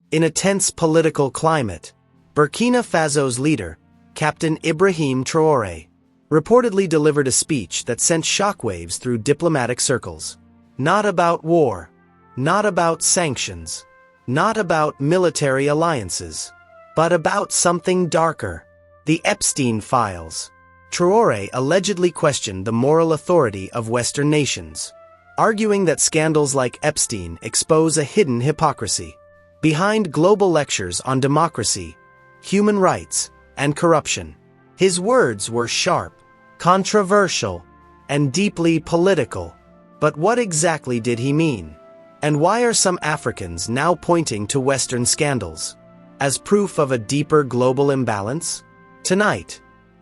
In a tense political climate, Burkina Faso's leader, Captain Ibrahim Traore, reportedly delivered a speech that sent shockwaves through diplomatic circles. Not about war, not about sanctions, not about military alliances, but about something darker: the Epstein files. Traore allegedly questioned the moral authority of Western nations, arguing that scandals like Epstein expose a hidden hypocrisy behind global lectures on democracy, human rights, and corruption. His words were sharp, controversial, and deeply political. But what exactly did he mean? And why are some Africans now pointing to Western scandals as proof of a deeper global imbalance? Tonight,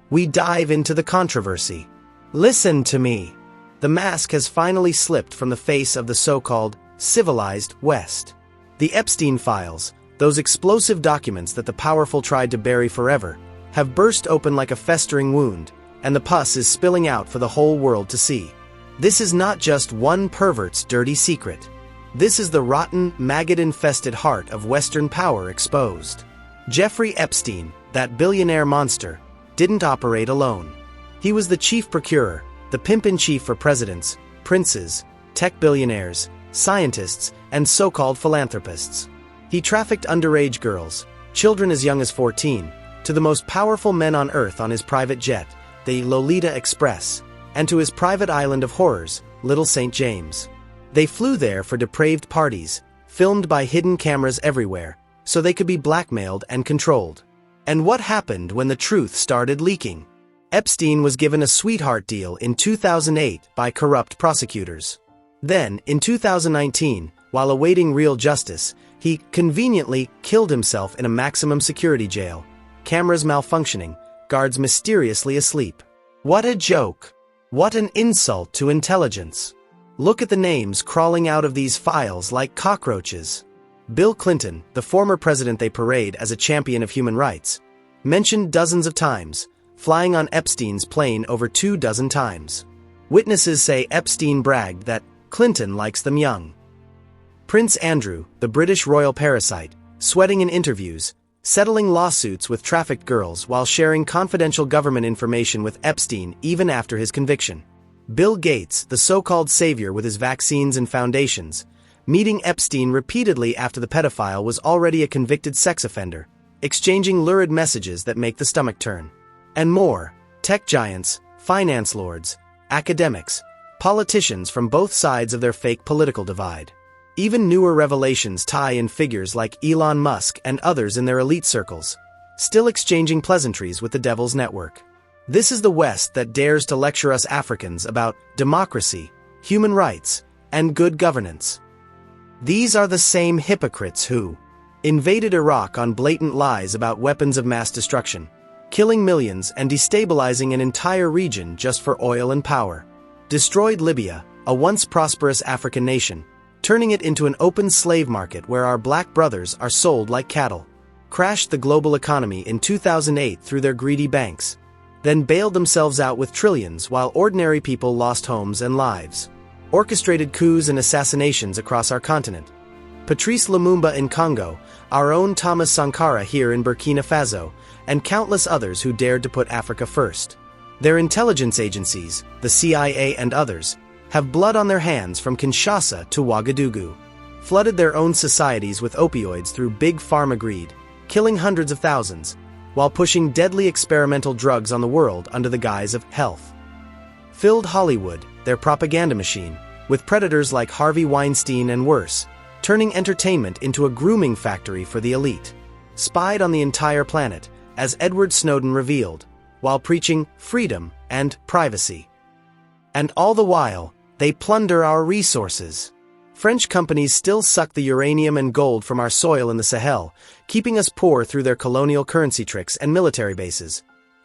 we dive into the controversy. Listen to me. The mask has finally slipped from the face of the so-called civilized West. The Epstein files, those explosive documents that the powerful tried to bury forever, have burst open like a festering wound, and the pus is spilling out for the whole world to see. This is not just one pervert's dirty secret. This is the rotten, maggot-infested heart of Western power exposed. Jeffrey Epstein, that billionaire monster, didn't operate alone. He was the chief procurer, the pimp-in-chief for presidents, princes, tech billionaires, scientists, and so-called philanthropists. He trafficked underage girls, children as young as 14, to the most powerful men on Earth on his private jet, the Lolita Express, and to his private island of horrors, Little St. James. They flew there for depraved parties, filmed by hidden cameras everywhere, so they could be blackmailed and controlled. And what happened when the truth started leaking? Epstein was given a sweetheart deal in 2008 by corrupt prosecutors. Then, in 2019, while awaiting real justice, he conveniently killed himself in a maximum security jail. Cameras malfunctioning, guards mysteriously asleep. What a joke! What an insult to intelligence! Look at the names crawling out of these files like cockroaches. Bill Clinton, the former president they parade as a champion of human rights, mentioned dozens of times, flying on Epstein's plane over 24 times. Witnesses say Epstein bragged that Clinton likes them young. Prince Andrew, the British royal parasite, sweating in interviews, settling lawsuits with trafficked girls while sharing confidential government information with Epstein even after his conviction. Bill Gates, the so-called savior with his vaccines and foundations, meeting Epstein repeatedly after the pedophile was already a convicted sex offender, exchanging lurid messages that make the stomach turn. And more: tech giants, finance lords, academics, politicians from both sides of their fake political divide. Even newer revelations tie in figures like Elon Musk and others in their elite circles, still exchanging pleasantries with the devil's network. This is the West that dares to lecture us Africans about democracy, human rights, and good governance. These are the same hypocrites who invaded Iraq on blatant lies about weapons of mass destruction, killing millions and destabilizing an entire region just for oil and power. Destroyed Libya, a once prosperous African nation, turning it into an open slave market where our black brothers are sold like cattle. Crashed the global economy in 2008 through their greedy banks, then bailed themselves out with trillions while ordinary people lost homes and lives. Orchestrated coups and assassinations across our continent. Patrice Lumumba in Congo, our own Thomas Sankara here in Burkina Faso, and countless others who dared to put Africa first. Their intelligence agencies, the CIA and others, have blood on their hands from Kinshasa to Ouagadougou. Flooded their own societies with opioids through big pharma greed, killing hundreds of thousands, while pushing deadly experimental drugs on the world under the guise of health. Filled Hollywood, their propaganda machine, with predators like Harvey Weinstein and worse, turning entertainment into a grooming factory for the elite. Spied on the entire planet, as Edward Snowden revealed, while preaching freedom and privacy. And all the while, they plunder our resources. French companies still suck the uranium and gold from our soil in the Sahel, keeping us poor through their colonial currency tricks and military bases.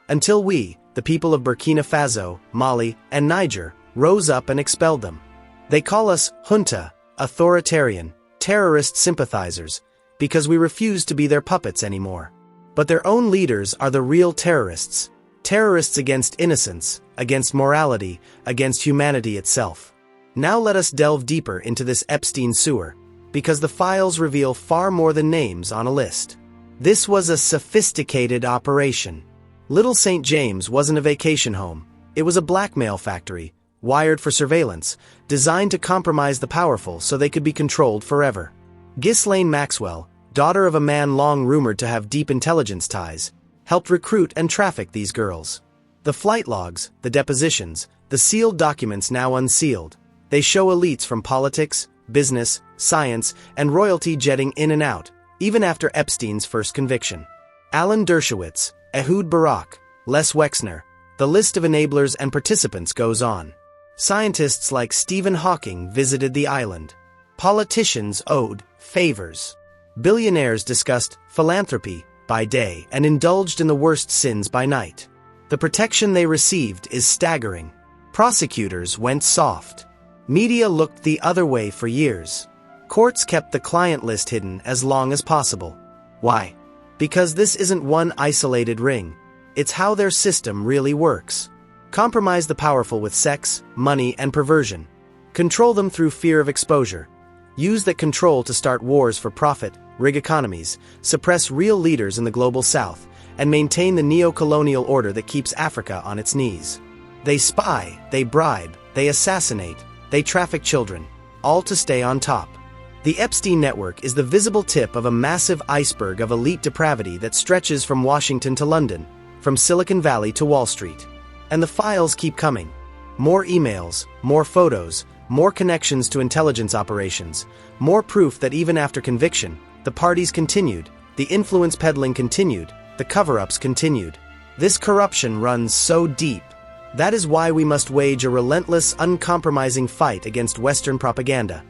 Until we, the people of Burkina Faso, Mali, and Niger, rose up and expelled them. They call us junta, authoritarian, terrorist sympathizers, because we refuse to be their puppets anymore. But their own leaders are the real terrorists. Terrorists against innocence, against morality, against humanity itself. Now let us delve deeper into this Epstein sewer. because the files reveal far more than names on a list. This was a sophisticated operation. Little St. James wasn't a vacation home. It was a blackmail factory, wired for surveillance, designed to compromise the powerful so they could be controlled forever. Ghislaine Maxwell, daughter of a man long rumored to have deep intelligence ties, helped recruit and traffic these girls. The flight logs, the depositions, the sealed documents now unsealed, they show elites from politics, business, science, and royalty jetting in and out, even after Epstein's first conviction. Alan Dershowitz, Ehud Barak, Les Wexner, the list of enablers and participants goes on. Scientists like Stephen Hawking visited the island. Politicians owed favors. Billionaires discussed philanthropy by day and indulged in the worst sins by night. The protection they received is staggering. Prosecutors went soft. Media looked the other way for years. Courts kept the client list hidden as long as possible. Why? Because this isn't one isolated ring. It's how their system really works. Compromise the powerful with sex, money, and perversion. Control them through fear of exposure. Use that control to start wars for profit, rig economies, suppress real leaders in the global south, and maintain the neocolonial order that keeps Africa on its knees. They spy, they bribe, they assassinate, they traffic children, all to stay on top. The Epstein network is the visible tip of a massive iceberg of elite depravity that stretches from Washington to London, from Silicon Valley to Wall Street. And the files keep coming. More emails, more photos, more connections to intelligence operations, more proof that even after conviction, the parties continued, the influence peddling continued, the cover-ups continued. This corruption runs so deep. That is why we must wage a relentless, uncompromising fight against Western propaganda.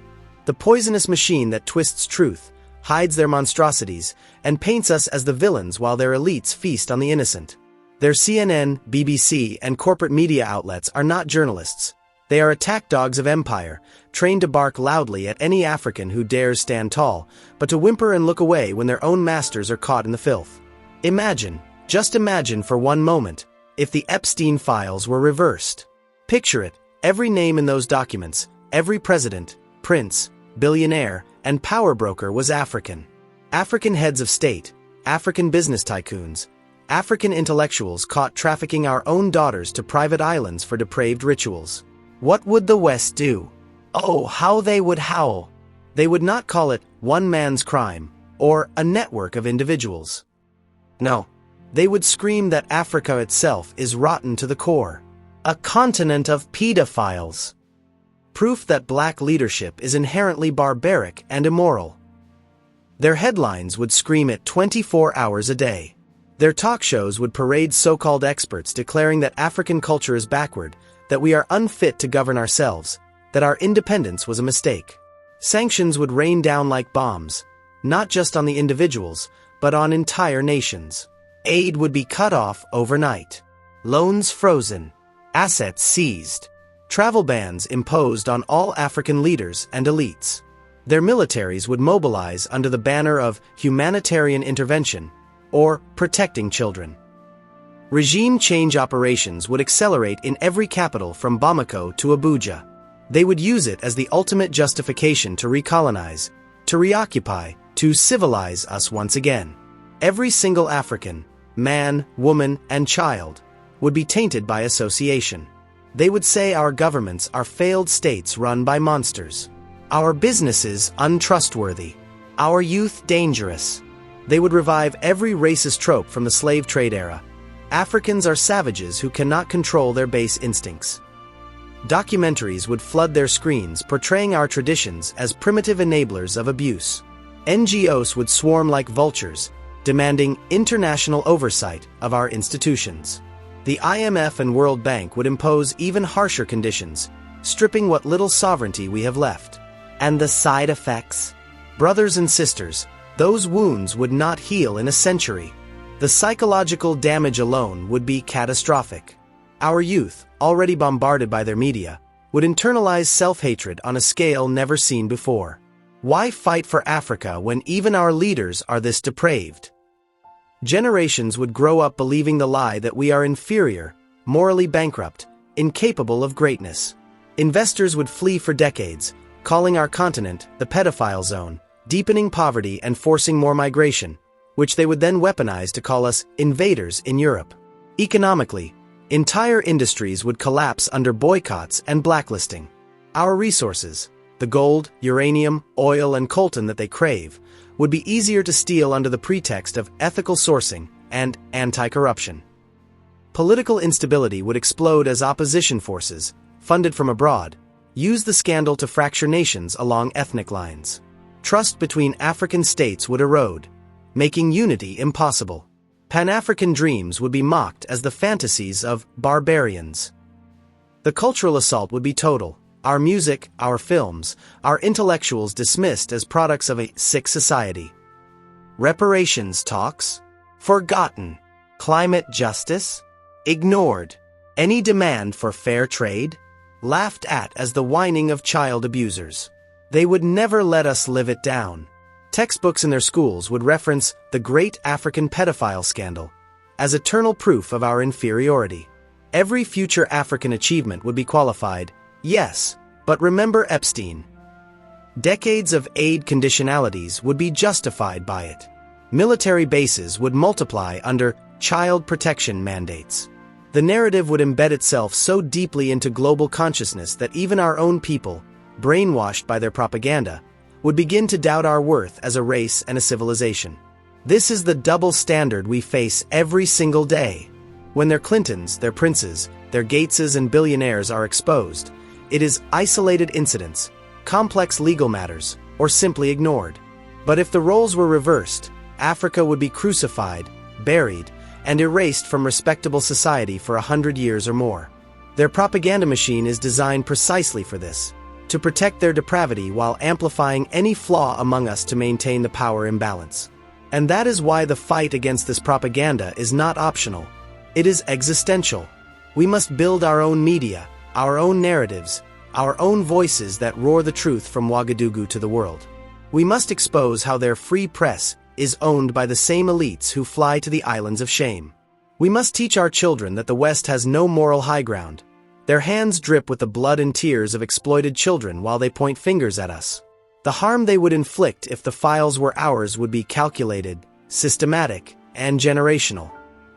The poisonous machine that twists truth, hides their monstrosities, and paints us as the villains while their elites feast on the innocent. Their CNN, BBC, and corporate media outlets are not journalists. They are attack dogs of empire, trained to bark loudly at any African who dares stand tall, but to whimper and look away when their own masters are caught in the filth. Imagine, just imagine for one moment, if the Epstein files were reversed. Picture it, every name in those documents, every president, prince, billionaire, and power broker was African. African heads of state, African business tycoons, African intellectuals caught trafficking our own daughters to private islands for depraved rituals. What would the West do? Oh, how they would howl. They would not call it one man's crime, or a network of individuals. No, they would scream that Africa itself is rotten to the core. A continent of pedophiles. Proof that black leadership is inherently barbaric and immoral. Their headlines would scream it 24 hours a day. Their talk shows would parade so-called experts declaring that African culture is backward, that we are unfit to govern ourselves, that our independence was a mistake. Sanctions would rain down like bombs, not just on the individuals, but on entire nations. Aid would be cut off overnight. Loans frozen. Assets seized. Travel bans imposed on all African leaders and elites. Their militaries would mobilize under the banner of humanitarian intervention, or protecting children. Regime change operations would accelerate in every capital from Bamako to Abuja. They would use it as the ultimate justification to recolonize, to reoccupy, to civilize us once again. Every single African, man, woman, and child, would be tainted by association. They would say our governments are failed states run by monsters. Our businesses untrustworthy. Our youth dangerous. They would revive every racist trope from the slave trade era. Africans are savages who cannot control their base instincts. Documentaries would flood their screens portraying our traditions as primitive enablers of abuse. NGOs would swarm like vultures, demanding international oversight of our institutions. The IMF and World Bank would impose even harsher conditions, stripping what little sovereignty we have left. And the side effects? Brothers and sisters, those wounds would not heal in a century. The psychological damage alone would be catastrophic. Our youth, already bombarded by their media, would internalize self-hatred on a scale never seen before. Why fight for Africa when even our leaders are this depraved? Generations would grow up believing the lie that we are inferior, morally bankrupt, incapable of greatness. Investors would flee for decades, calling our continent the pedophile zone, deepening poverty and forcing more migration, which they would then weaponize to call us invaders in Europe. Economically, entire industries would collapse under boycotts and blacklisting. Our resources, the gold, uranium, oil, and coltan that they crave, would be easier to steal under the pretext of ethical sourcing and anti-corruption. Political instability would explode as opposition forces, funded from abroad, use the scandal to fracture nations along ethnic lines. Trust between African states would erode, making unity impossible. Pan-African dreams would be mocked as the fantasies of barbarians. The cultural assault would be total. Our music, our films, our intellectuals dismissed as products of a sick society. Reparations talks? Forgotten. Climate justice? Ignored. Any demand for fair trade? Laughed at as the whining of child abusers. They would never let us live it down. Textbooks in their schools would reference the Great African Pedophile Scandal as eternal proof of our inferiority. Every future African achievement would be qualified, yes, but remember Epstein. Decades of aid conditionalities would be justified by it. Military bases would multiply under child protection mandates. The narrative would embed itself so deeply into global consciousness that even our own people, brainwashed by their propaganda, would begin to doubt our worth as a race and a civilization. This is the double standard we face every single day. When their Clintons, their princes, their Gateses and billionaires are exposed, it is isolated incidents, complex legal matters, or simply ignored. But if the roles were reversed, Africa would be crucified, buried, and erased from respectable society for 100 years or more. Their propaganda machine is designed precisely for this, to protect their depravity while amplifying any flaw among us to maintain the power imbalance. And that is why the fight against this propaganda is not optional. It is existential. We must build our own media, our own narratives, our own voices that roar the truth from Ouagadougou to the world. We must expose how their free press is owned by the same elites who fly to the islands of shame. We must teach our children that the West has no moral high ground. Their hands drip with the blood and tears of exploited children while they point fingers at us. The harm they would inflict if the files were ours would be calculated, systematic, and generational.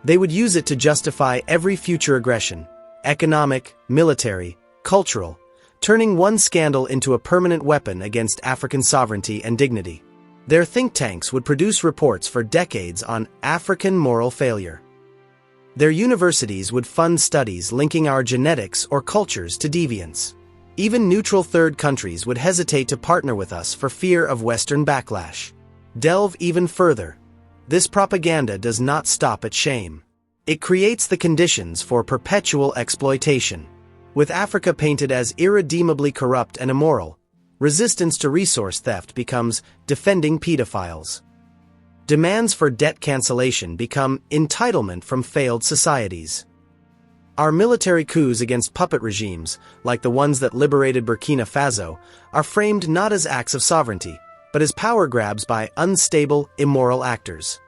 They would use it to justify every future aggression, economic, military, cultural, turning one scandal into a permanent weapon against African sovereignty and dignity. Their think tanks would produce reports for decades on African moral failure. Their universities would fund studies linking our genetics or cultures to deviance. Even neutral third countries would hesitate to partner with us for fear of Western backlash. Delve even further. This propaganda does not stop at shame. It creates the conditions for perpetual exploitation. With Africa painted as irredeemably corrupt and immoral, resistance to resource theft becomes defending pedophiles. Demands for debt cancellation become entitlement from failed societies. Our military coups against puppet regimes, like the ones that liberated Burkina Faso, are framed not as acts of sovereignty, but as power grabs by unstable, immoral actors.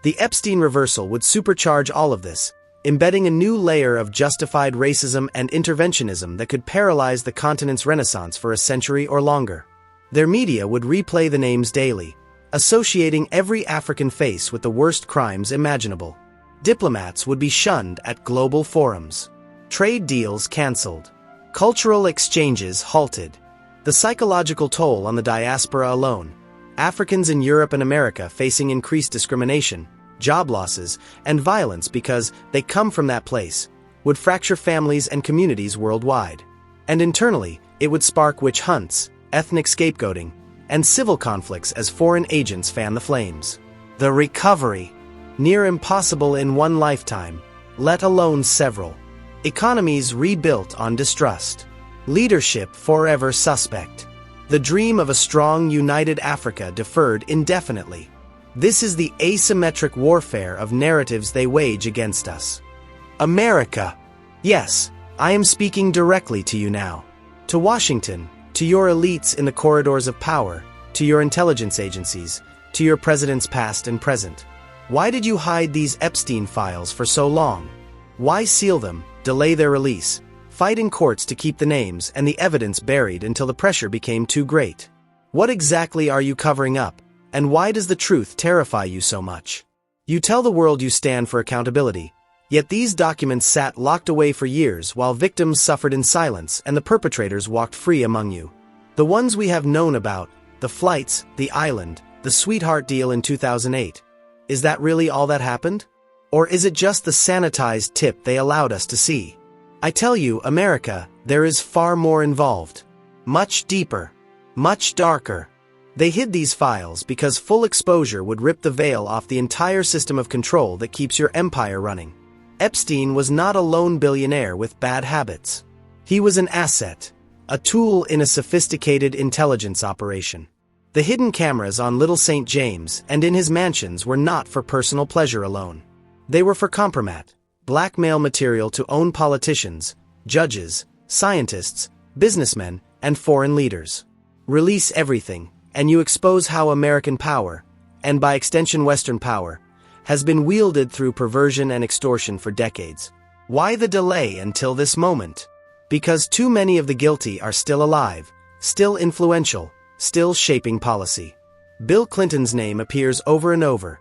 The Epstein reversal would supercharge all of this, embedding a new layer of justified racism and interventionism that could paralyze the continent's renaissance for a century or longer. Their media would replay the names daily, associating every African face with the worst crimes imaginable. Diplomats would be shunned at global forums. Trade deals cancelled. Cultural exchanges halted. The psychological toll on the diaspora alone, Africans in Europe and America facing increased discrimination, job losses, and violence because they come from that place, would fracture families and communities worldwide. And internally, it would spark witch hunts, ethnic scapegoating, and civil conflicts as foreign agents fan the flames. The recovery, near impossible in one lifetime, let alone several. Economies rebuilt on distrust. Leadership forever suspect. The dream of a strong, united Africa deferred indefinitely. This is the asymmetric warfare of narratives they wage against us. America. Yes, I am speaking directly to you now. To Washington, to your elites in the corridors of power, to your intelligence agencies, to your presidents past and present. Why did you hide these Epstein files for so long? Why seal them, delay their release, fight in courts to keep the names and the evidence buried until the pressure became too great. What exactly are you covering up, and why does the truth terrify you so much? You tell the world you stand for accountability, yet these documents sat locked away for years while victims suffered in silence and the perpetrators walked free among you. The ones we have known about, the flights, the island, the sweetheart deal in 2008. Is that really all that happened? Or is it just the sanitized tip they allowed us to see? I tell you, America, there is far more involved. Much deeper. Much darker. They hid these files because full exposure would rip the veil off the entire system of control that keeps your empire running. Epstein was not a lone billionaire with bad habits. He was an asset, a tool in a sophisticated intelligence operation. The hidden cameras on Little St. James and in his mansions were not for personal pleasure alone. They were for compromat, blackmail material to own politicians, judges, scientists, businessmen, and foreign leaders. Release everything, and you expose how American power, and by extension Western power, has been wielded through perversion and extortion for decades. Why the delay until this moment? Because too many of the guilty are still alive, still influential, still shaping policy. Bill Clinton's name appears over and over.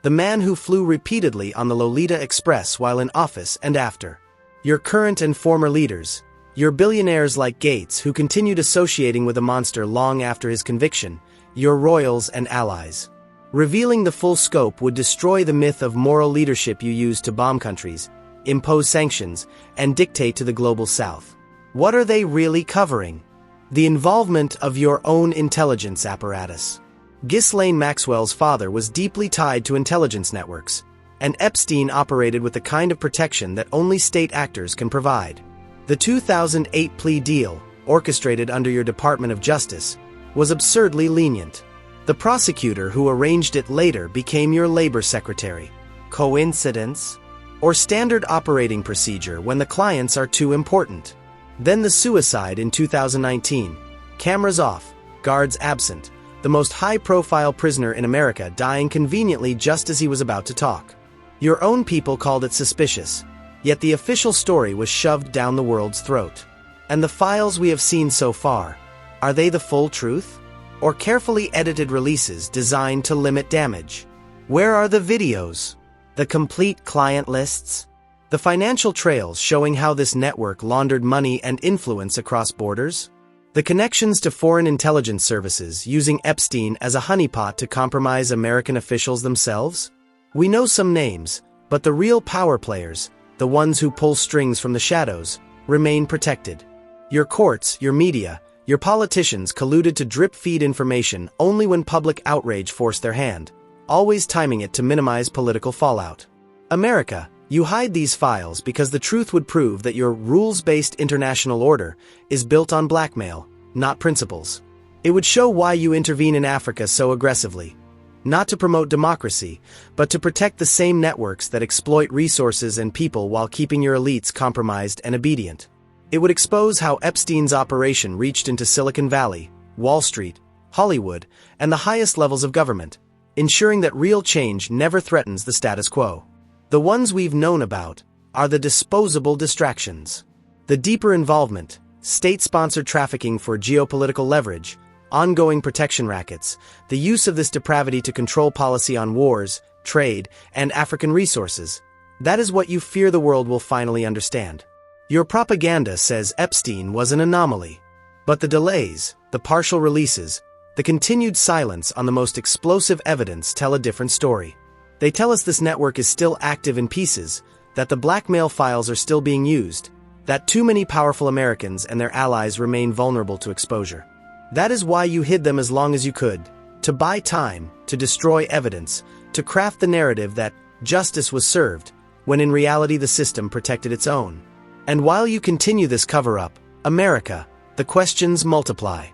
The man who flew repeatedly on the Lolita Express while in office and after. Your current and former leaders. Your billionaires like Gates who continued associating with a monster long after his conviction. Your royals and allies. Revealing the full scope would destroy the myth of moral leadership you use to bomb countries, impose sanctions, and dictate to the global south. What are they really covering? The involvement of your own intelligence apparatus. Ghislaine Maxwell's father was deeply tied to intelligence networks, and Epstein operated with the kind of protection that only state actors can provide. The 2008 plea deal, orchestrated under your Department of Justice, was absurdly lenient. The prosecutor who arranged it later became your labor secretary. Coincidence? Or standard operating procedure when the clients are too important? Then the suicide in 2019. Cameras off, guards absent, the most high-profile prisoner in America dying conveniently just as he was about to talk. Your own people called it suspicious, yet the official story was shoved down the world's throat. And the files we have seen so far, are they the full truth? Or carefully edited releases designed to limit damage? Where are the videos? The complete client lists? The financial trails showing how this network laundered money and influence across borders? The connections to foreign intelligence services using Epstein as a honeypot to compromise American officials themselves? We know some names, but the real power players, the ones who pull strings from the shadows, remain protected. Your courts, your media, your politicians colluded to drip-feed information only when public outrage forced their hand, always timing it to minimize political fallout. America, you hide these files because the truth would prove that your rules-based international order is built on blackmail, not principles. It would show why you intervene in Africa so aggressively. Not to promote democracy, but to protect the same networks that exploit resources and people while keeping your elites compromised and obedient. It would expose how Epstein's operation reached into Silicon Valley, Wall Street, Hollywood, and the highest levels of government, ensuring that real change never threatens the status quo. The ones we've known about are the disposable distractions. The deeper involvement, state-sponsored trafficking for geopolitical leverage, ongoing protection rackets, the use of this depravity to control policy on wars, trade, and African resources. That is what you fear the world will finally understand. Your propaganda says Epstein was an anomaly. But the delays, the partial releases, the continued silence on the most explosive evidence tell a different story. They tell us this network is still active in pieces, that the blackmail files are still being used, that too many powerful Americans and their allies remain vulnerable to exposure. That is why you hid them as long as you could, to buy time, to destroy evidence, to craft the narrative that justice was served, when in reality the system protected its own. And while you continue this cover-up, America, the questions multiply.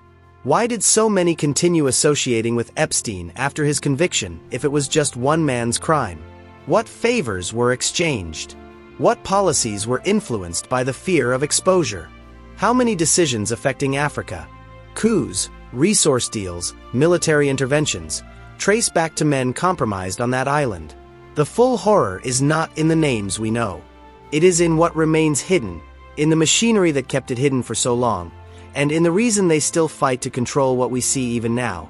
Why did so many continue associating with Epstein after his conviction if it was just one man's crime? What favors were exchanged? What policies were influenced by the fear of exposure? How many decisions affecting Africa, coups, resource deals, military interventions, trace back to men compromised on that island? The full horror is not in the names we know. It is in what remains hidden, in the machinery that kept it hidden for so long, and in the reason they still fight to control what we see even now.